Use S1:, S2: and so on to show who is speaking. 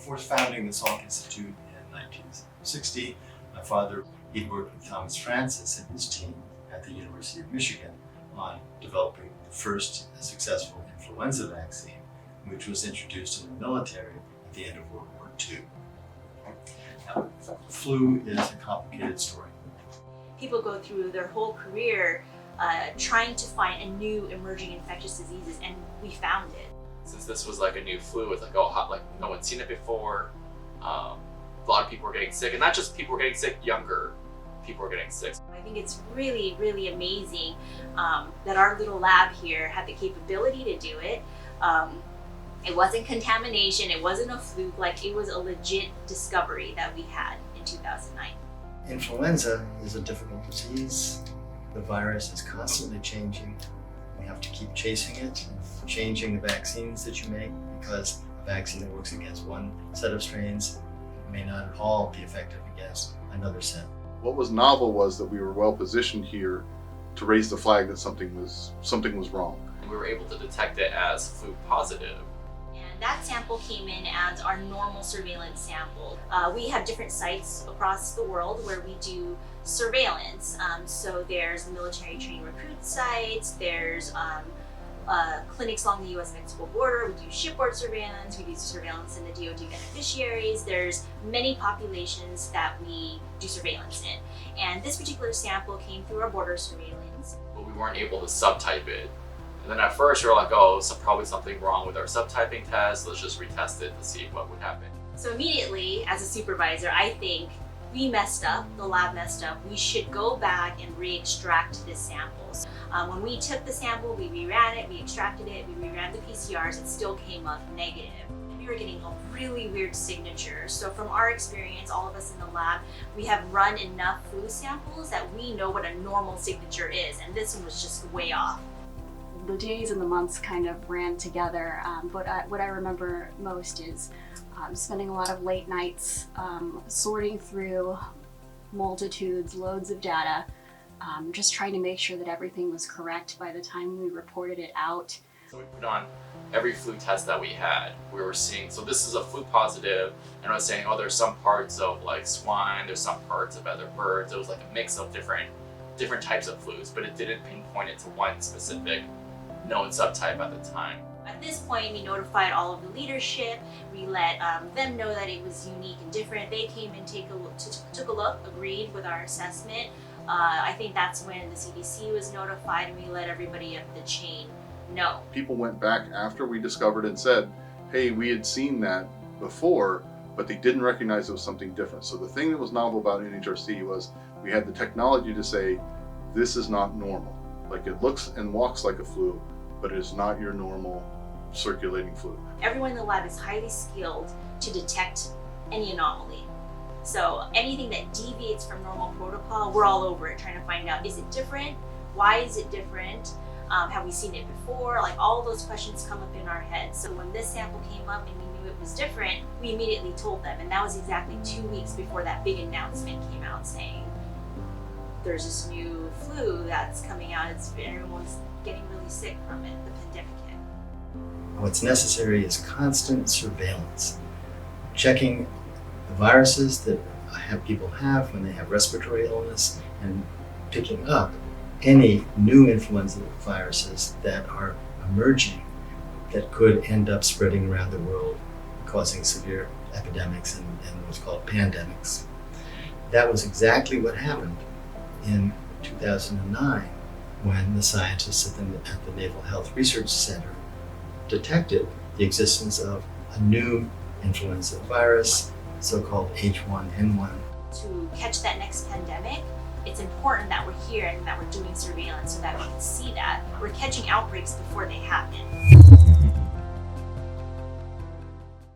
S1: before founding the Salk Institute in 1960, my father, he'd worked with Thomas Francis and his team at the University of Michigan on developing the first successful influenza vaccine, which was introduced in the military at the end of World War II. Now, flu is a complicated story.
S2: People go through their whole career trying to find a new emerging infectious diseases, and we found it.
S3: Since this was like a new flu, it's like, oh, hot, like no one's seen it before. A lot of people were getting sick, and not just people were getting sick, younger people were getting sick.
S2: I think it's really, really amazing that our little lab here had the capability to do it. It wasn't contamination, it wasn't a fluke, like it was a legit discovery that we had in 2009.
S1: Influenza is a difficult disease. The virus is constantly changing. We have to keep chasing it, changing the vaccines that you make, because a vaccine that works against one set of strains may not at all be effective against another set.
S4: What was novel was that we were well positioned here to raise the flag that something was wrong.
S3: We were able to detect it as flu positive.
S2: And that sample came in as our normal surveillance sample. We have different sites across the world where we do surveillance. So there's military training recruit sites, there's clinics along the US-Mexico border, we do shipboard surveillance, we do surveillance in the DoD beneficiaries. There's many populations that we do surveillance in. And this particular sample came through our border surveillance.
S3: But we weren't able to subtype it. And then at first we were like, oh, so probably something wrong with our subtyping test, let's just retest it to see what would happen.
S2: So immediately, as a supervisor, I think we messed up, the lab messed up. We should go back and re-extract this sample. When we took the sample, we reran it, we extracted it, we reran the PCRs, it still came up negative. We were getting a really weird signature. So from our experience, all of us in the lab, we have run enough flu samples that we know what a normal signature is, and this one was just way off.
S5: The days and the months kind of ran together, but what I remember most is spending a lot of late nights sorting through multitudes, loads of data, just trying to make sure that everything was correct by the time we reported it out.
S3: So we put on every flu test that we had. We were seeing, so this is a flu positive, and I was saying, oh, there's some parts of like swine, there's some parts of other birds. It was like a mix of different types of flus, but it didn't pinpoint it to one specific known subtype at the time.
S2: At this point, we notified all of the leadership. We let them know that it was unique and different. They came and took a look, agreed with our assessment. I think that's when the CDC was notified, and we let everybody up the chain know.
S4: People went back after we discovered and said, hey, we had seen that before, but they didn't recognize it was something different. So the thing that was novel about NHRC was we had the technology to say, this is not normal. Like, it looks and walks like a flu, but it is not your normal circulating flu.
S2: Everyone in the lab is highly skilled to detect any anomaly. So anything that deviates from normal protocol, we're all over it, trying to find out, is it different? Why is it different? Have we seen it before? Like, all of those questions come up in our heads. So when this sample came up and we knew it was different, we immediately told them. And that was exactly 2 weeks before that big announcement came out saying, there's this new flu that's coming out, everyone's getting really sick from it, the pandemic hit.
S1: What's necessary is constant surveillance, checking the viruses that people have when they have respiratory illness, and picking up any new influenza viruses that are emerging that could end up spreading around the world, causing severe epidemics and what's called pandemics. That was exactly what happened in 2009 when the scientists at the Naval Health Research Center detected the existence of a new influenza virus, so-called H1N1.
S2: To catch that next pandemic, it's important that we're here and that we're doing surveillance so that we can see that. We're catching outbreaks before they happen.